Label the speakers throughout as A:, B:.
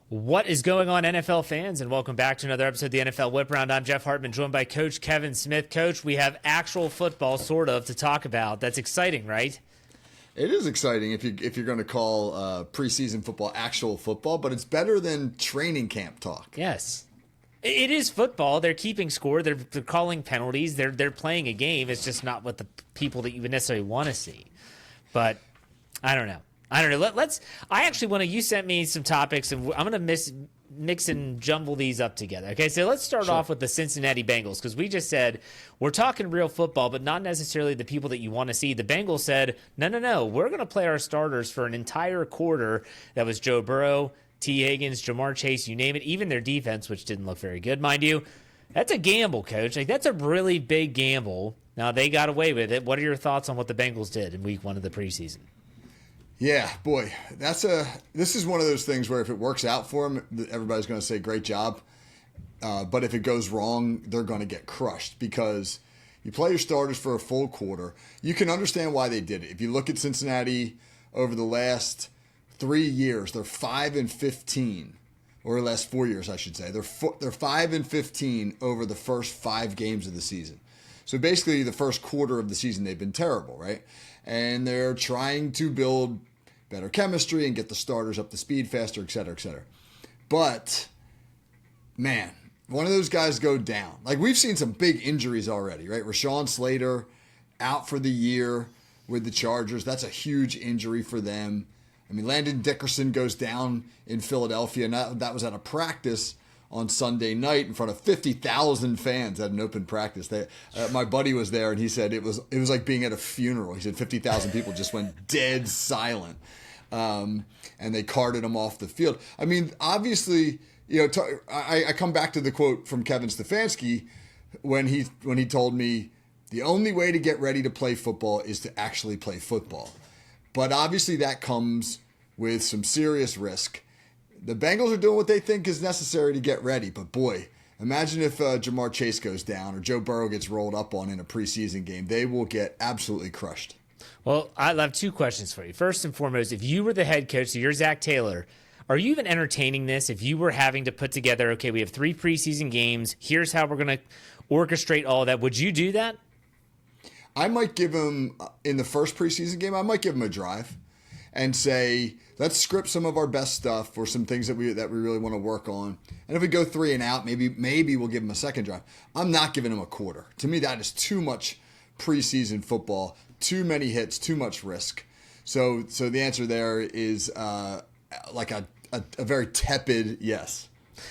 A: What is going on, NFL fans, and welcome back to another episode of the NFL Whip Round. I'm Jeff Hartman, joined by Coach Kevin Smith. Coach, we have actual football, sort of, to talk about. That's exciting, right?
B: It is exciting if you're going to call preseason football actual football, but it's better than training camp talk.
A: Yes. It is football. They're keeping score. They're calling penalties. They're playing a game. It's just not what the people that you would necessarily want to see. But I don't know. I actually want to. You sent me some topics, and I'm going to mix and jumble these up together. Okay, so let's start off with the Cincinnati Bengals, because we just said we're talking real football, but not necessarily the people that you want to see. The Bengals said, no, we're going to play our starters for an entire quarter. That was Joe Burrow, T. Higgins, Jamar Chase, you name it. Even their defense, which didn't look very good, mind you. That's a gamble, Coach. Like, that's a really big gamble. Now, they got away with it. What are your thoughts on what the Bengals did in week 1 of the preseason?
B: Yeah, boy, this is one of those things where if it works out for them, everybody's going to say great job. But if it goes wrong, they're going to get crushed because you play your starters for a full quarter. You can understand why they did it. If you look at Cincinnati over the last 3 years, they're 5-15, or the last 4 years, I should say. They're 5-15 over the first 5 games of the season. So basically, the first quarter of the season, they've been terrible, right? And they're trying to build better chemistry and get the starters up to speed faster, et cetera, et cetera. But, man, one of those guys go down. Like, we've seen some big injuries already, right? Rashawn Slater out for the year with the Chargers. That's a huge injury for them. I mean, Landon Dickerson goes down in Philadelphia, and that was at a practice on Sunday night in front of 50,000 fans at an open practice. My buddy was there, and he said it was like being at a funeral. He said 50,000 people just went dead silent, and they carted him off the field. I mean, obviously, I come back to the quote from Kevin Stefanski when he told me the only way to get ready to play football is to actually play football. But obviously that comes with some serious risk. The Bengals are doing what they think is necessary to get ready. But boy, imagine if Jamar Chase goes down or Joe Burrow gets rolled up on in a preseason game. They will get absolutely crushed.
A: Well, I have 2 questions for you. First and foremost, if you were the head coach, so you're Zach Taylor, are you even entertaining this? If you were having to put together, okay, we have 3 preseason games, here's how we're going to orchestrate all of that, would you do that?
B: I might give him, in the first preseason game, I might give him a drive and say, let's script some of our best stuff or some things that we really want to work on. And if we go 3 and out, maybe we'll give him a second drive. I'm not giving him a quarter. To me, that is too much preseason football, too many hits, too much risk. So the answer there is like a very tepid yes.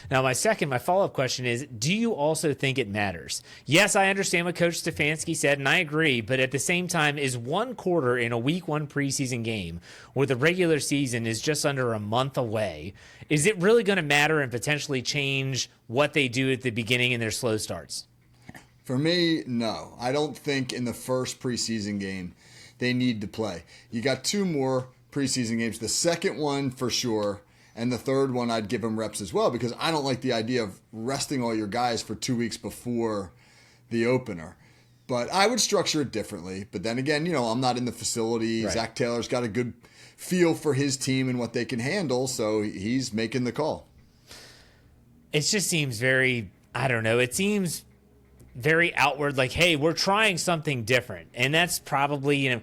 A: Now, my follow-up question is, do you also think it matters? Yes, I understand what Coach Stefanski said, and I agree, but at the same time, is 1 quarter in a week 1 preseason game where the regular season is just under a month away, is it really going to matter and potentially change what they do at the beginning in their slow starts?
B: For me, no. I don't think in the first preseason game they need to play. You got 2 more preseason games. The second one, for sure. And the third one, I'd give him reps as well, because I don't like the idea of resting all your guys for 2 weeks before the opener. But I would structure it differently. But then again, I'm not in the facility. Right. Zach Taylor's got a good feel for his team and what they can handle, so he's making the call.
A: It just seems very, I don't know, it seems very outward, like, hey, we're trying something different. And that's probably,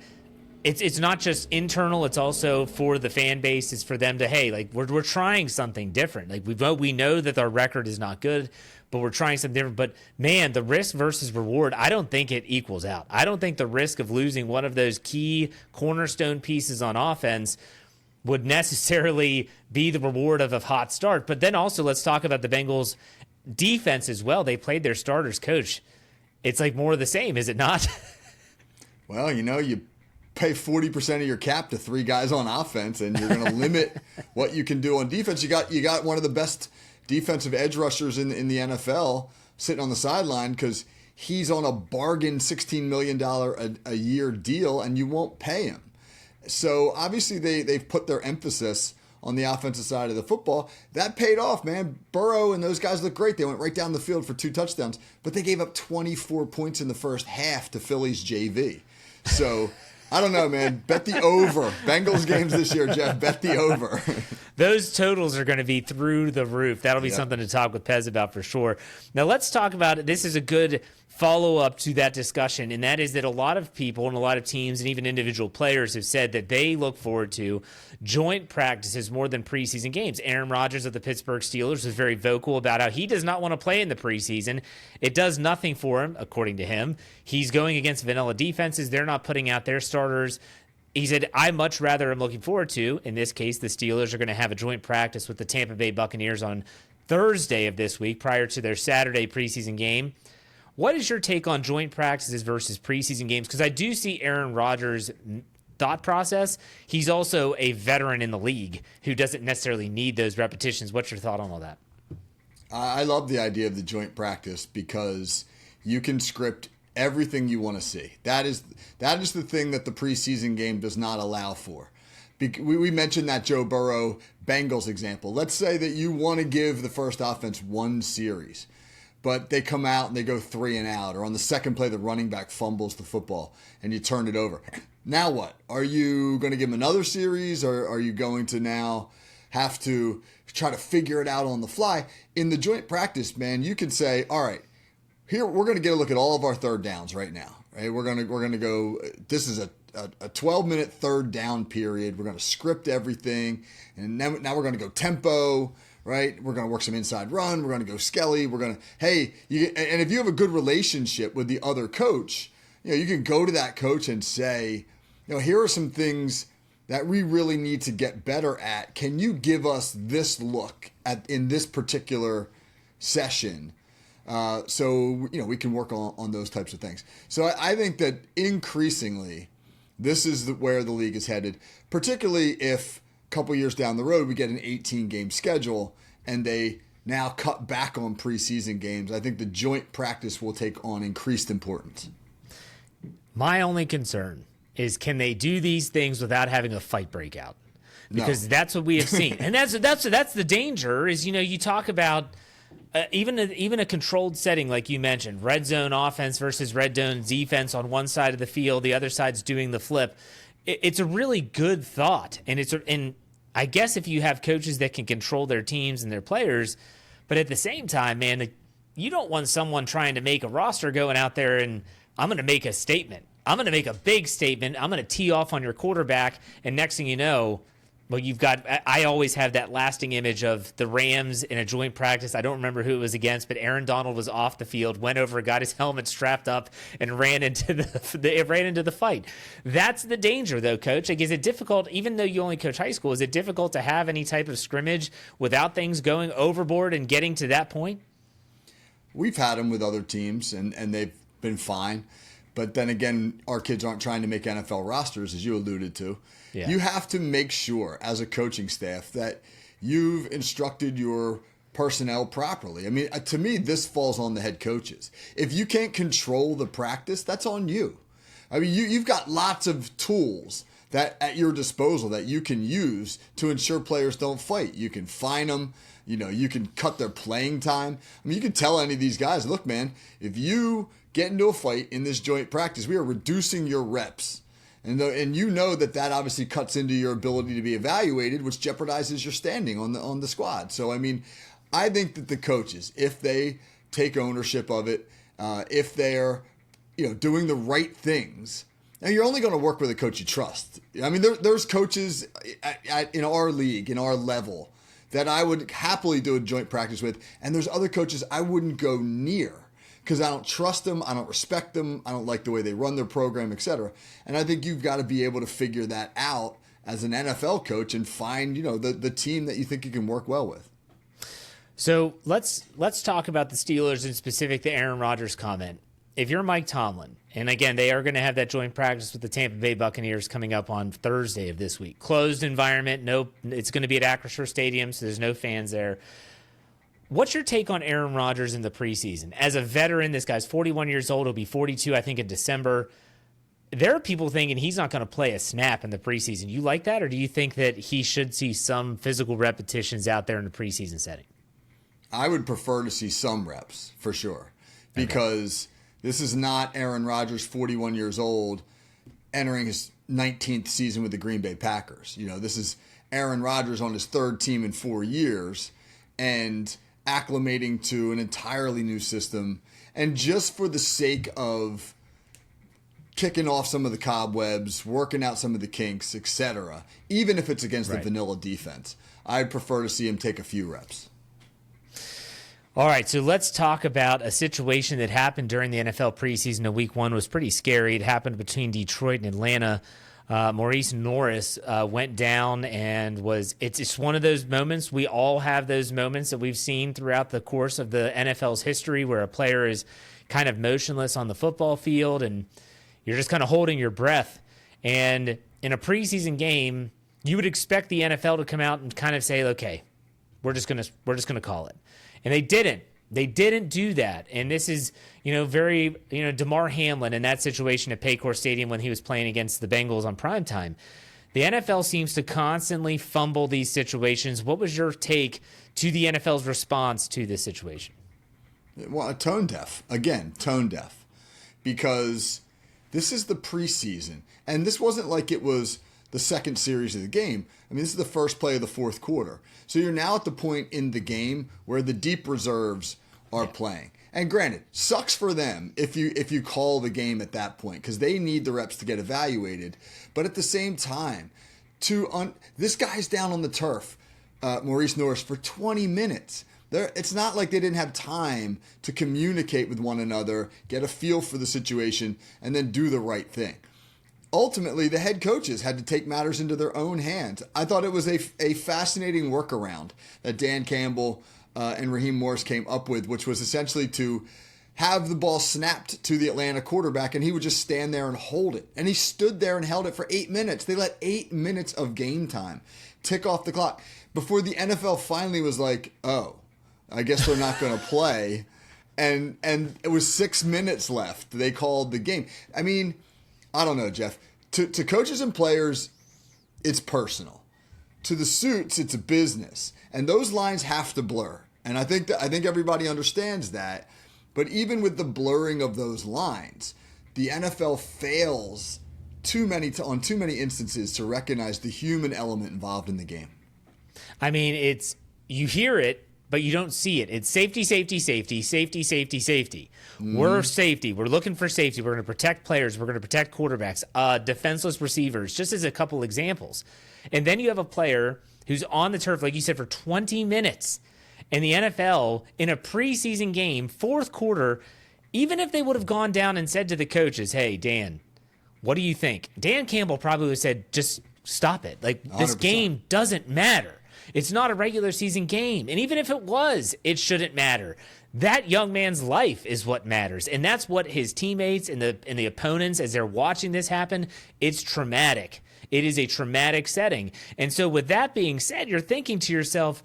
A: It's not just internal, it's also for the fan base. It's for them to, hey, like, we're trying something different. Like, we know that our record is not good, but we're trying something different. But, man, the risk versus reward, I don't think it equals out. I don't think the risk of losing one of those key cornerstone pieces on offense would necessarily be the reward of a hot start. But then also let's talk about the Bengals' defense as well. They played their starters, Coach. It's like more of the same, is it not?
B: Well, you pay 40% of your cap to 3 guys on offense, and you're going to limit what you can do on defense. You got one of the best defensive edge rushers in the NFL sitting on the sideline because he's on a bargain $16 million a year deal, and you won't pay him. So obviously they've put their emphasis on the offensive side of the football. That paid off, man. Burrow and those guys look great. They went right down the field for 2 touchdowns, but they gave up 24 points in the first half to Philly's JV. So I don't know, man. Bet the over. Bengals games this year, Jeff. Bet the over.
A: Those totals are going to be through the roof. That'll be something to talk with Pez about for sure. Now let's talk about it. This is a good follow-up to that discussion, and that is that a lot of people and a lot of teams and even individual players have said that they look forward to joint practices more than preseason games. Aaron Rodgers of the Pittsburgh Steelers was very vocal about how he does not want to play in the preseason. It does nothing for him, according to him. He's going against vanilla defenses. They're not putting out their starters. He said, I much rather am looking forward to, in this case, the Steelers are going to have a joint practice with the Tampa Bay Buccaneers on Thursday of this week prior to their Saturday preseason game. What is your take on joint practices versus preseason games? Because I do see Aaron Rodgers' thought process. He's also a veteran in the league who doesn't necessarily need those repetitions. What's your thought on all that?
B: I love the idea of the joint practice because you can script everything you want to see. That is the thing that the preseason game does not allow for. We mentioned that Joe Burrow Bengals example. Let's say that you want to give the first offense one series, but they come out and they go 3 and out, or on the second play, the running back fumbles the football and you turn it over. Now what? Are you going to give them another series, or are you going to now have to try to figure it out on the fly? In the joint practice, man, you can say, all right, here we're going to get a look at all of our third downs right now. Right? We're going to go, this is a 12-minute third down period. We're going to script everything, and now we're going to go tempo. Right, we're going to work some inside run. We're going to go skelly. We're going to, and if you have a good relationship with the other coach, you can go to that coach and say, here are some things that we really need to get better at. Can you give us this look in this particular session? So we can work on those types of things. So I think that increasingly, this is where the league is headed, particularly if couple years down the road, we get an 18-game schedule, and they now cut back on preseason games. I think the joint practice will take on increased importance. My
A: only concern is, can they do these things without having a fight break out? Because that's what we have seen, and that's the danger. Is you talk about even a controlled setting like you mentioned, red zone offense versus red zone defense on one side of the field, the other side's doing the flip. It's a really good thought, and I guess if you have coaches that can control their teams and their players, but at the same time, man, you don't want someone trying to make a roster going out there and I'm going to make a statement. I'm going to make a big statement. I'm going to tee off on your quarterback, and next thing you know, well, I always have that lasting image of the Rams in a joint practice. I don't remember who it was against, but Aaron Donald was off the field, went over, got his helmet strapped up, and ran into the fight. That's the danger, though, Coach. Is it difficult, even though you only coach high school, is it difficult to have any type of scrimmage without things going overboard and getting to that point?
B: We've had them with other teams, and they've been fine. But then again, our kids aren't trying to make NFL rosters, as you alluded to. Yeah. You have to make sure, as a coaching staff, that you've instructed your personnel properly. I mean, to me, this falls on the head coaches. If you can't control the practice, that's on you. I mean, you've got lots of tools that at your disposal that you can use to ensure players don't fight. You can fine them. You can cut their playing time. I mean, you can tell any of these guys, look, man, if you get into a fight in this joint practice, we are reducing your reps. And that obviously cuts into your ability to be evaluated, which jeopardizes your standing on the squad. So, I mean, I think that the coaches, if they take ownership of it, if they're doing the right things, now you're only going to work with a coach you trust. I mean, there's coaches in our league, in our level, that I would happily do a joint practice with, and there's other coaches I wouldn't go near, because I don't trust them, I don't respect them, I don't like the way they run their program, etc. And I think you've got to be able to figure that out as an NFL coach and find, the team that you think you can work well with.
A: So let's talk about the Steelers, in specific the Aaron Rodgers comment. If you're Mike Tomlin, and again, they are going to have that joint practice with the Tampa Bay Buccaneers coming up on Thursday of this week. Closed environment, it's going to be at Acrisure Stadium, so there's no fans there. What's your take on Aaron Rodgers in the preseason? As a veteran, this guy's 41 years old. He'll be 42, I think, in December. There are people thinking he's not going to play a snap in the preseason. You like that, or do you think that he should see some physical repetitions out there in the preseason setting?
B: I would prefer to see some reps, for sure, because this is not Aaron Rodgers, 41 years old, entering his 19th season with the Green Bay Packers. This is Aaron Rodgers on his third team in 4 years and acclimating to an entirely new system. And just for the sake of kicking off some of the cobwebs, working out some of the kinks, etc., even if it's against the vanilla defense, I'd prefer to see him take a few reps.
A: All right, so let's talk about a situation that happened during the NFL preseason of Week 1. It was pretty scary. It happened between Detroit and Atlanta. Maurice Norris went down and it's just one of those moments. We all have those moments that we've seen throughout the course of the NFL's history where a player is kind of motionless on the football field and you're just kind of holding your breath. And in a preseason game, you would expect the NFL to come out and kind of say, okay, we're just gonna call it. And they didn't. They didn't do that. And this is, very, DeMar Hamlin in that situation at Paycor Stadium when he was playing against the Bengals on primetime. The NFL seems to constantly fumble these situations. What was your take to the NFL's response to this situation?
B: Well, tone deaf. Again, tone deaf. Because this is the preseason. And this wasn't like it was the second series of the game. I mean, this is the first play of the fourth quarter. So you're now at the point in the game where the deep reserves are playing. And granted, sucks for them if you call the game at that point because they need the reps to get evaluated. But at the same time, this guy's down on the turf, Maurice Norris, for 20 minutes. It's not like they didn't have time to communicate with one another, get a feel for the situation, and then do the right thing. Ultimately, the head coaches had to take matters into their own hands. I thought it was a fascinating workaround that Dan Campbell and Raheem Morris came up with, which was essentially to have the ball snapped to the Atlanta quarterback, and he would just stand there and hold it. And he stood there and held it for 8 minutes. They let 8 minutes of game time tick off the clock before the NFL finally was like, oh, I guess they're not going to play. And it was 6 minutes left. They called the game. I mean, I don't know, Jeff. To coaches and players, it's personal. To the suits, it's a business, and those lines have to blur. And I think everybody understands that. But even with the blurring of those lines, the NFL fails on too many instances to recognize the human element involved in the game.
A: I mean, you hear it, but you don't see it. It's safety, safety, safety, safety, safety, safety. We're safety. We're looking for safety. We're going to protect players. We're going to protect quarterbacks, defenseless receivers, just as a couple examples. And then you have a player who's on the turf, like you said, for 20 minutes. And the NFL, in a preseason game, fourth quarter, even if they would have gone down and said to the coaches, hey, Dan, what do you think? Dan Campbell probably would have said, just stop it. Like, this 100%. Game doesn't matter. It's not a regular season game. And even if it was, it shouldn't matter. That young man's life is what matters. And that's what his teammates and the opponents, as they're watching this happen, it's traumatic. It is a traumatic setting. And so with that being said, you're thinking to yourself,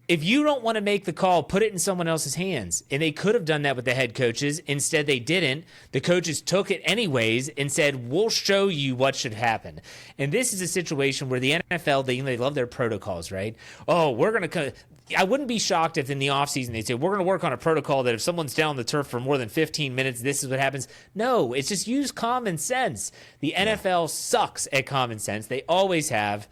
A: if you don't want to make the call, put it in someone else's hands. And they could have done that with the head coaches. Instead, they didn't. The coaches took it anyways and said, we'll show you what should happen. And this is a situation where the NFL, they love their protocols, right? Oh, we're going to... I wouldn't be shocked if in the offseason they say, we're going to work on a protocol that if someone's down on the turf for more than 15 minutes, this is what happens. No, it's just use common sense. The NFL sucks at common sense. They always have.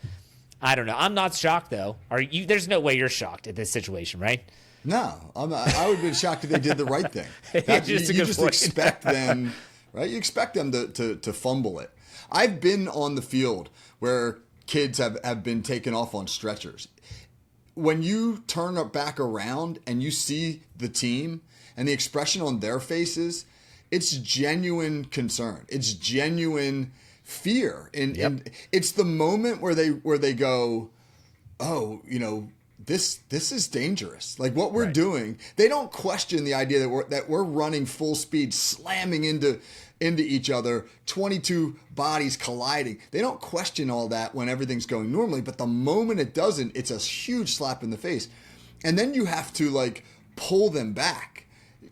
A: I don't know. I'm not shocked, though. Are you? There's no way you're shocked at this situation, right?
B: No. I would have been shocked if they did the right thing. You just expect them, right? You expect them to fumble it. I've been on the field where kids have been taken off on stretchers. When you turn back around and you see the team and the expression on their faces, it's genuine concern. It's genuine fear. And it's the moment where they go, oh, this is dangerous. Like what we're doing. They don't question the idea that we're running full speed, slamming into each other, 22 bodies colliding. They don't question all that when everything's going normally, but the moment it doesn't, it's a huge slap in the face. And then you have to pull them back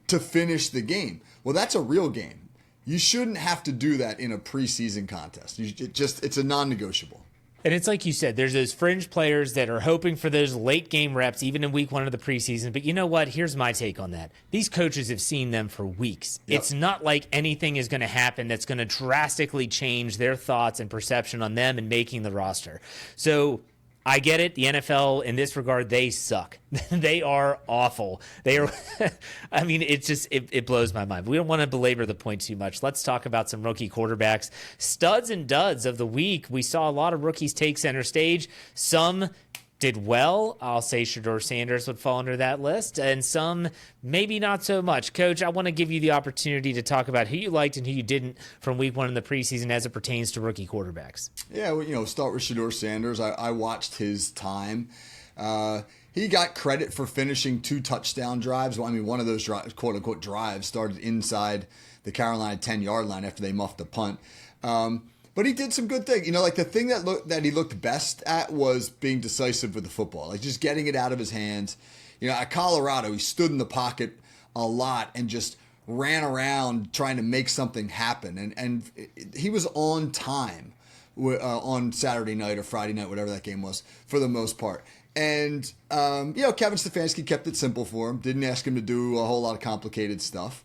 B: to finish the game. Well, that's a real game. You shouldn't have to do that in a preseason contest. It's a non-negotiable.
A: And it's like you said, there's those fringe players that are hoping for those late game reps, even in week 1 of the preseason. But you know what? Here's my take on that. These coaches have seen them for weeks.
B: Yep.
A: It's not like anything is going to happen that's going to drastically change their thoughts and perception on them and making the roster. So I get it. The NFL, in this regard, they suck. They are awful. They are. I mean, it's just it blows my mind. We don't want to belabor the point too much. Let's talk about some rookie quarterbacks, studs and duds of the week. We saw a lot of rookies take center stage. Some did well. I'll say Shedeur Sanders would fall under that list, and some maybe not so much. Coach, I want to give you the opportunity to talk about who you liked and who you didn't from week 1 in the preseason as it pertains to rookie quarterbacks.
B: Yeah, well, start with Shedeur Sanders. I watched his time. He got credit for finishing 2 touchdown drives. Well, I mean, one of those quote-unquote drives started inside the Carolina 10-yard line after they muffed the punt. But he did some good things. Like the thing that he looked best at was being decisive with the football, like just getting it out of his hands. At Colorado, he stood in the pocket a lot and just ran around trying to make something happen. And he was on time on Saturday night or Friday night, whatever that game was, for the most part. And, Kevin Stefanski kept it simple for him, didn't ask him to do a whole lot of complicated stuff.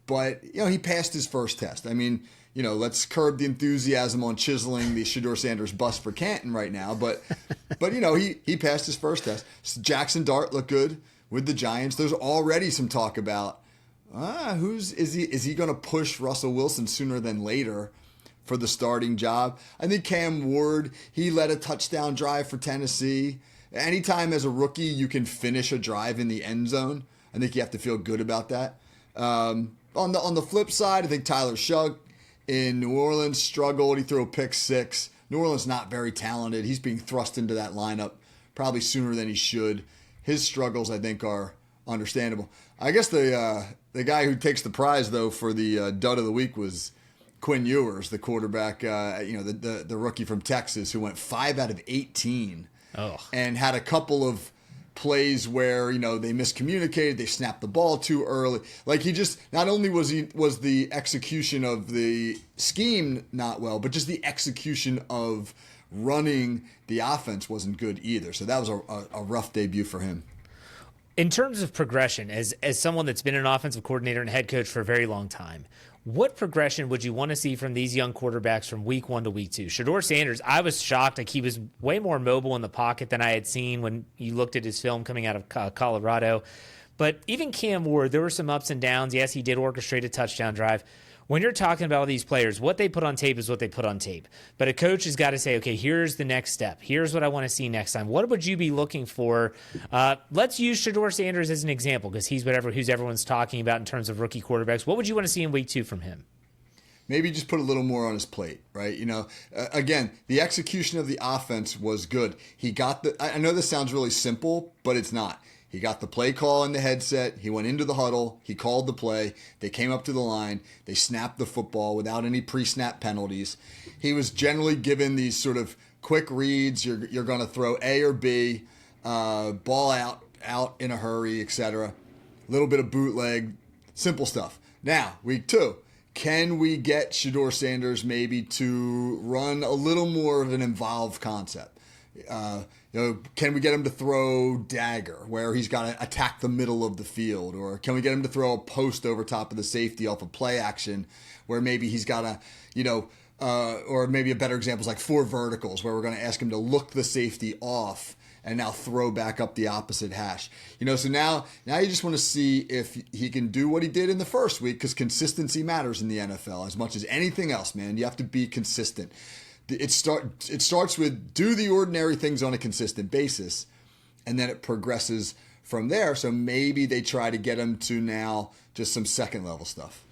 B: But, he passed his first test. I mean, let's curb the enthusiasm on chiseling the Shedeur Sanders bust for Canton right now. But he passed his first test. Jackson Dart looked good with the Giants. There's already some talk about is he going to push Russell Wilson sooner than later for the starting job? I think Cam Ward, he led a touchdown drive for Tennessee. Anytime as a rookie you can finish a drive in the end zone, I think you have to feel good about that. On the flip side, I think Tyler Shugg in New Orleans struggled. He threw a pick 6. New Orleans not very talented. He's being thrust into that lineup probably sooner than he should. His struggles, I think, are understandable. I guess the guy who takes the prize, though, for the dud of the week was Quinn Ewers, the quarterback, the rookie from Texas, who went 5 out of 18 and had a couple of plays where they miscommunicated, they snapped the ball too early. Like he just not only was the execution of the scheme not well, but just the execution of running the offense wasn't good either. So that was a rough debut for him.
A: In terms of progression, as someone that's been an offensive coordinator and head coach for a very long time, what progression would you want to see from these young quarterbacks from week 1 to week 2? Shedeur Sanders, I was shocked. Like he was way more mobile in the pocket than I had seen when you looked at his film coming out of Colorado. But even Cam Ward, there were some ups and downs. Yes, he did orchestrate a touchdown drive. When you're talking about all these players, what they put on tape is what they put on tape. But a coach has got to say, okay, here's the next step. Here's what I want to see next time. What would you be looking for? Let's use Shedeur Sanders as an example because he's who's everyone's talking about in terms of rookie quarterbacks. What would you want to see in week 2 from him?
B: Maybe just put a little more on his plate, right? Again, the execution of the offense was good. I know this sounds really simple, but it's not. He got the play call in the headset. He went into the huddle. He called the play. They came up to the line. They snapped the football without any pre-snap penalties. He was generally given these sort of quick reads. You're going to throw A or B, ball out in a hurry, etc. A little bit of bootleg, simple stuff. Now, week 2. Can we get Shedeur Sanders maybe to run a little more of an involved concept? Can we get him to throw dagger where he's got to attack the middle of the field? Or can we get him to throw a post over top of the safety off of play action where maybe he's got to, or maybe a better example is like 4 verticals where we're going to ask him to look the safety off and now throw back up the opposite hash. So now you just want to see if he can do what he did in the first week because consistency matters in the NFL as much as anything else, man. You have to be consistent. It starts with do the ordinary things on a consistent basis, and then it progresses from there. So maybe they try to get him to now just some second level stuff.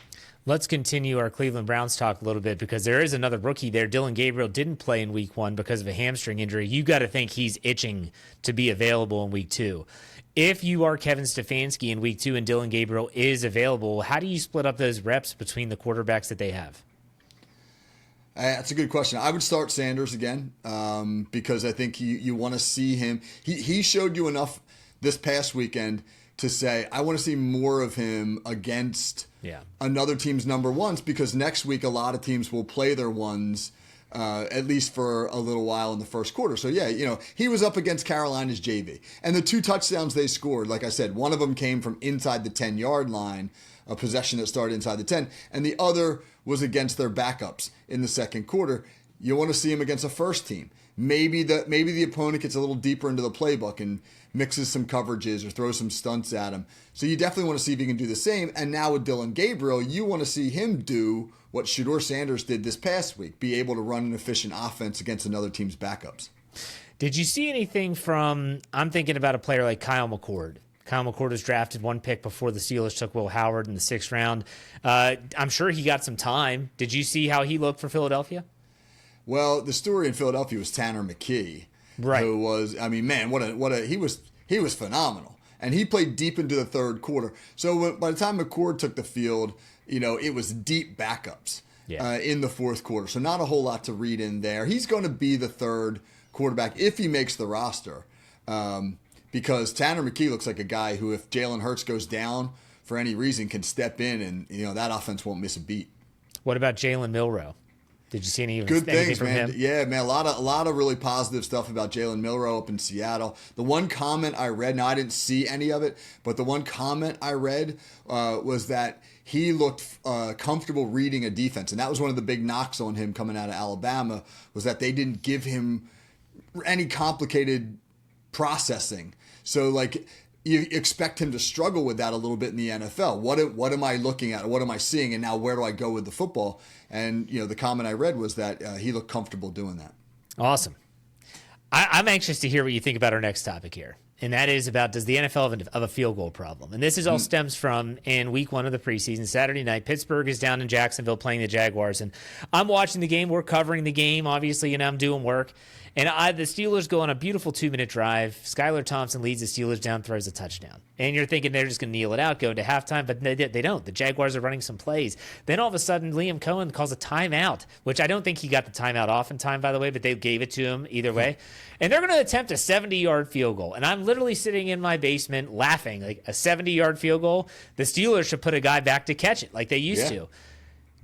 A: Let's continue our Cleveland Browns talk a little bit because there is another rookie there. Dylan Gabriel didn't play in week 1 because of a hamstring injury. You got to think he's itching to be available in week 2. If you are Kevin Stefanski in week 2 and Dylan Gabriel is available, how do you split up those reps between the quarterbacks that they have?
B: That's a good question. I would start Sanders again because I think you want to see him. He showed you enough this past weekend to say, I want to see more of him against another team's number ones because next week a lot of teams will play their ones at least for a little while in the first quarter. So, yeah, he was up against Carolina's JV. And the 2 touchdowns they scored, like I said, one of them came from inside the 10-yard line, a possession that started inside the 10, and the other was against their backups in the second quarter. You want to see him against a first team. Maybe the opponent gets a little deeper into the playbook and mixes some coverages or throws some stunts at him. So you definitely want to see if he can do the same. And now with Dylan Gabriel, you want to see him do what Shedeur Sanders did this past week, be able to run an efficient offense against another team's backups.
A: Did you see anything from, I'm thinking about a player like Kyle McCord. Kyle McCord was drafted 1 pick before the Steelers took Will Howard in the 6th round. I'm sure he got some time. Did you see how he looked for Philadelphia?
B: Well, the story in Philadelphia was Tanner McKee, right? Who was, I mean, man, he was phenomenal, and he played deep into the third quarter. So by the time McCord took the field, it was deep backups in the fourth quarter. So not a whole lot to read in there. He's going to be the third quarterback if he makes the roster, because Tanner McKee looks like a guy who, if Jalen Hurts goes down for any reason, can step in and that offense won't miss a beat.
A: What about Jalen Milroe? Did you see any
B: good things,
A: from
B: man?
A: him?
B: Yeah, man, a lot of really positive stuff about Jalen Milroe up in Seattle. The one comment I read, now I didn't see any of it, but the one comment I read was that he looked comfortable reading a defense, and that was one of the big knocks on him coming out of Alabama, was that they didn't give him any complicated processing. So, like, you expect him to struggle with that a little bit in the NFL. What am I looking at? What am I seeing? And now where do I go with the football? And, the comment I read was that he looked comfortable doing that.
A: Awesome. I'm anxious to hear what you think about our next topic here. And that is about, does the NFL have a field goal problem? And this is all stems from in week 1 of the preseason, Saturday night. Pittsburgh is down in Jacksonville playing the Jaguars. And I'm watching the game. We're covering the game, obviously, and I'm doing work. And the Steelers go on a beautiful 2-minute drive. Skylar Thompson leads the Steelers down, throws a touchdown. And you're thinking they're just going to kneel it out, go into halftime, but they don't. The Jaguars are running some plays. Then all of a sudden, Liam Cohen calls a timeout, which I don't think he got the timeout off in time, by the way, but they gave it to him either way. And they're going to attempt a 70-yard field goal. And I'm literally sitting in my basement laughing, like, a 70-yard field goal? The Steelers should put a guy back to catch it like they used to.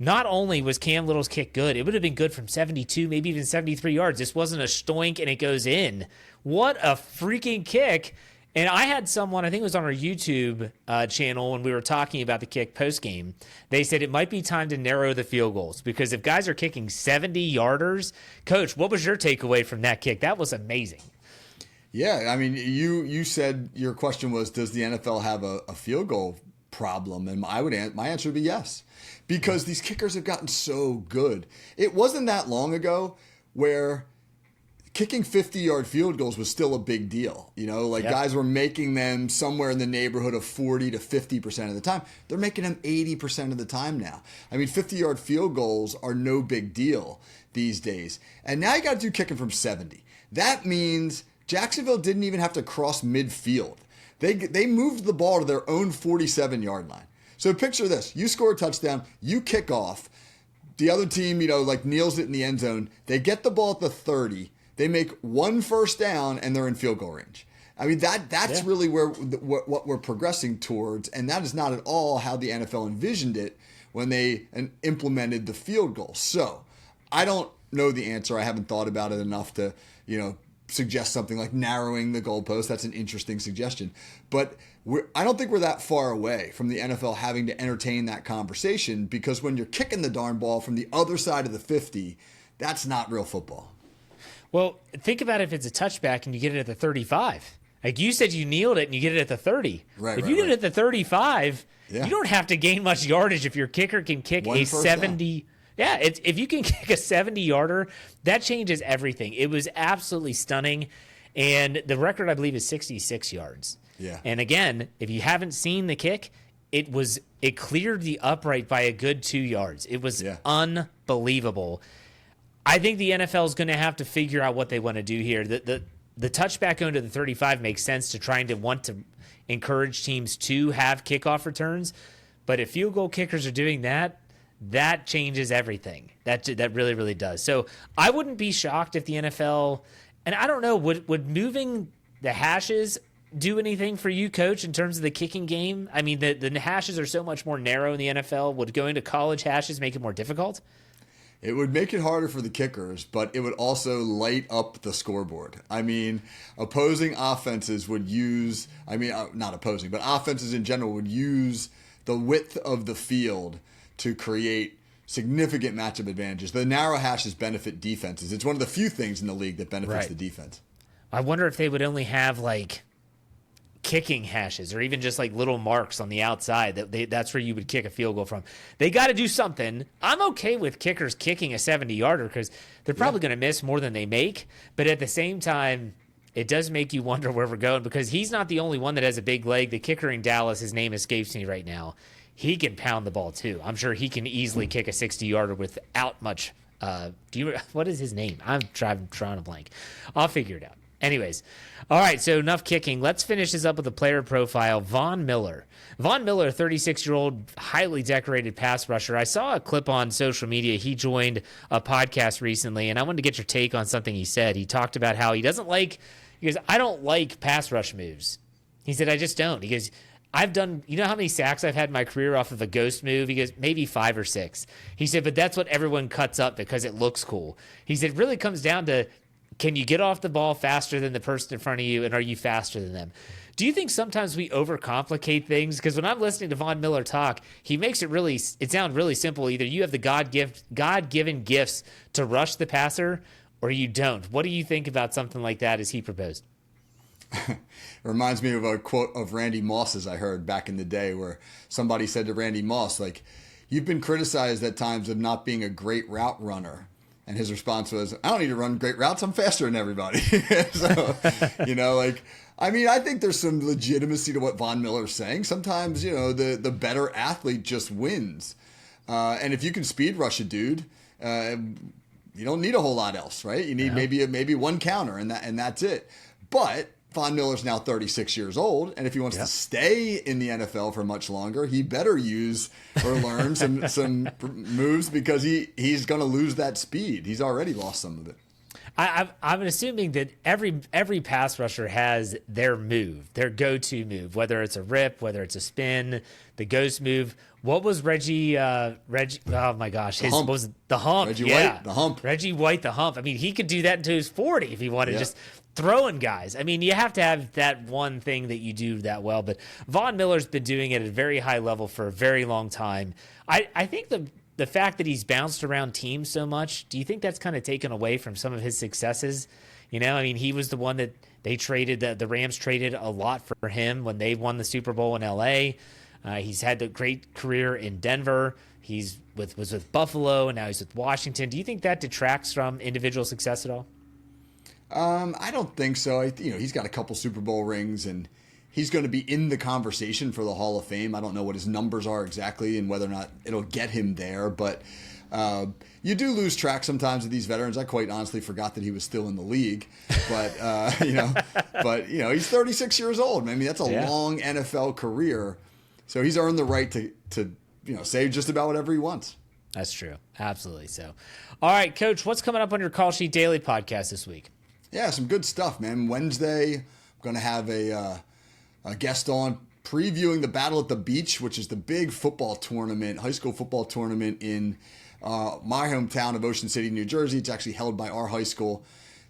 A: Not only was Cam Little's kick good, it would have been good from 72, maybe even 73 yards. This wasn't a stoink and it goes in. What a freaking kick. And I had someone, I think it was on our YouTube channel when we were talking about the kick post-game, they said it might be time to narrow the field goals, because if guys are kicking 70-yarders, Coach, what was your takeaway from that kick? That was amazing.
B: Yeah, I mean, you said your question was, does the NFL have a field goal problem? And my answer would be yes, because these kickers have gotten so good. It wasn't that long ago where kicking 50-yard field goals was still a big deal. Guys were making them somewhere in the neighborhood of 40 to 50% of the time. They're making them 80% of the time now. I mean, 50-yard field goals are no big deal these days. And now you got to do kicking from 70. That means Jacksonville didn't even have to cross midfield. They moved the ball to their own 47-yard line. So picture this. You score a touchdown, you kick off. The other team, kneels it in the end zone. They get the ball at the 30. They make one first down, and they're in field goal range. I mean, that's really what we're progressing towards, and that is not at all how the NFL envisioned it when they implemented the field goal. So I don't know the answer. I haven't thought about it enough to, suggest something like narrowing the goalpost. That's an interesting suggestion. But I don't think we're that far away from the NFL having to entertain that conversation, because when you're kicking the darn ball from the other side of the 50, that's not real football.
A: Well, think about it if it's a touchback and you get it at the 35. Like you said, you kneeled it and you get it at the 30. If you get it at the 35, you don't have to gain much yardage if your kicker can kick a 70. Yeah, if you can kick a 70-yarder, that changes everything. It was absolutely stunning. And the record, I believe, is 66 yards.
B: Yeah.
A: And again, if you haven't seen the kick, it cleared the upright by a good 2 yards. It was unbelievable. I think the NFL is going to have to figure out what they want to do here. The touchback going to the 35 makes sense to want to encourage teams to have kickoff returns. But if field goal kickers are doing that, that changes everything. That really, really does. So I wouldn't be shocked if the NFL, and I don't know, would moving the hashes do anything for you, Coach, in terms of the kicking game? I mean, the hashes are so much more narrow in the NFL. Would going to college hashes make it more difficult?
B: It would make it harder for the kickers, but it would also light up the scoreboard. I mean, opposing offenses would use, not opposing, but offenses in general would use the width of the field to create significant matchup advantages. The narrow hashes benefit defenses. It's one of the few things in the league that benefits the defense.
A: I wonder if they would only have like kicking hashes or even just like little marks on the outside that's where you would kick a field goal from. They got to do something. I'm okay with kickers kicking a 70-yarder because they're probably going to miss more than they make. But at the same time, it does make you wonder where we're going because he's not the only one that has a big leg. The kicker in Dallas, his name escapes me right now. He can pound the ball too. I'm sure he can easily kick a 60-yarder without much. What is his name? I'm drawing a blank. I'll figure it out. Anyways, all right, so enough kicking. Let's finish this up with a player profile. Von Miller. Von Miller, 36-year-old, highly decorated pass rusher. I saw a clip on social media. He joined a podcast recently, and I wanted to get your take on something he said. He talked about how he goes, I don't like pass rush moves. He said, I just don't. He goes, I've done, you know how many sacks I've had in my career off of a ghost move? He goes, maybe 5 or 6. He said, but that's what everyone cuts up because it looks cool. He said, it really comes down to, can you get off the ball faster than the person in front of you, and are you faster than them? Do you think sometimes we overcomplicate things? Because when I'm listening to Von Miller talk, he makes it sound really simple. Either you have the God-given gifts to rush the passer, or you don't. What do you think about something like that as he proposed?
B: It reminds me of a quote of Randy Moss's I heard back in the day where somebody said to Randy Moss, like, you've been criticized at times of not being a great route runner. And his response was, I don't need to run great routes. I'm faster than everybody. So, I think there's some legitimacy to what Von Miller's saying. Sometimes, the better athlete just wins. And if you can speed rush a dude, you don't need a whole lot else, right? You need maybe one counter and that's it. But Von Miller's now 36 years old, and if he wants to stay in the NFL for much longer, he better use or learn some moves because he's going to lose that speed. He's already lost some of it.
A: I'm assuming that every pass rusher has their move, their go-to move, whether it's a rip, whether it's a spin, the ghost move. What was Reggie? Oh my gosh,
B: what
A: was the hump?
B: Reggie White, the hump.
A: Reggie White, the hump. I mean, he could do that until he was 40 if he wanted. Just throwing guys. I mean, you have to have that one thing that you do that well. But Von Miller's been doing it at a very high level for a very long time. I think the fact that he's bounced around teams so much, do you think that's kind of taken away from some of his successes? He was the one that they traded, the Rams traded a lot for him when they won the Super Bowl in L.A. He's had a great career in Denver. He's was with Buffalo, and now he's with Washington. Do you think that detracts from individual success at all?
B: I don't think so. He's got a couple Super Bowl rings, and he's going to be in the conversation for the Hall of Fame. I don't know what his numbers are exactly and whether or not it'll get him there, but you do lose track sometimes of these veterans. I quite honestly forgot that he was still in the league, but he's 36 years old. I mean, that's a long NFL career, so he's earned the right to say just about whatever he wants.
A: That's true, absolutely. So, all right, Coach, what's coming up on your Call Sheet Daily podcast this week?
B: Yeah, some good stuff, man. Wednesday, I'm going to have a guest on previewing the Battle at the Beach, which is the big football tournament, high school football tournament in my hometown of Ocean City, New Jersey. It's actually held by our high school.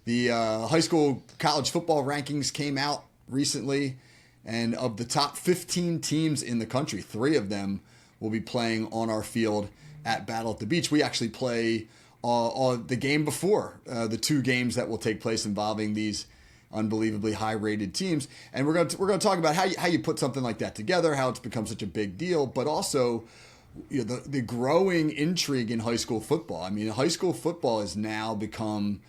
B: The high school college football rankings came out recently, and of the top 15 teams in the country, 3 of them will be playing on our field at Battle at the Beach. We actually play the game before the 2 games that will take place involving these unbelievably high-rated teams, and we're going to talk about how you put something like that together, how it's become such a big deal, but also the growing intrigue in high school football. I mean, high school football has now become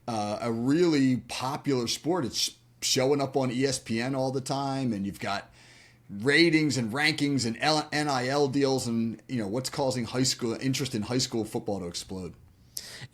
B: a really popular sport. It's showing up on ESPN all the time, and you've got ratings and rankings and NIL deals, and what's causing interest in high school football to explode.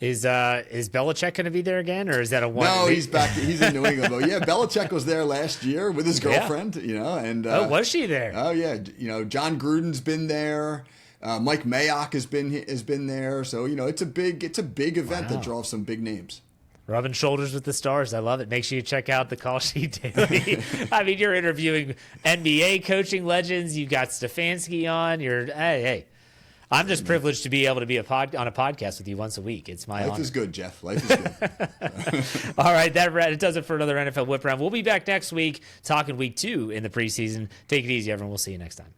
A: Is Belichick going to be there again, or is that a one?
B: No, he's back. He's in New England. But yeah, Belichick was there last year with his girlfriend. And
A: was she there?
B: Oh yeah, John Gruden's been there. Mike Mayock has been there. So it's a big event that draws some big names.
A: Rubbing shoulders with the stars. I love it. Make sure you check out the Call Sheet Daily. I mean, you're interviewing NBA coaching legends. You've got Stefanski on. Hey. I'm just privileged to be able to be on a podcast with you once a week. It's my
B: Life
A: honor.
B: is good, Jeff. Life is good.
A: All right, it does it for another NFL Whip Around. We'll be back next week talking week 2 in the preseason. Take it easy, everyone. We'll see you next time.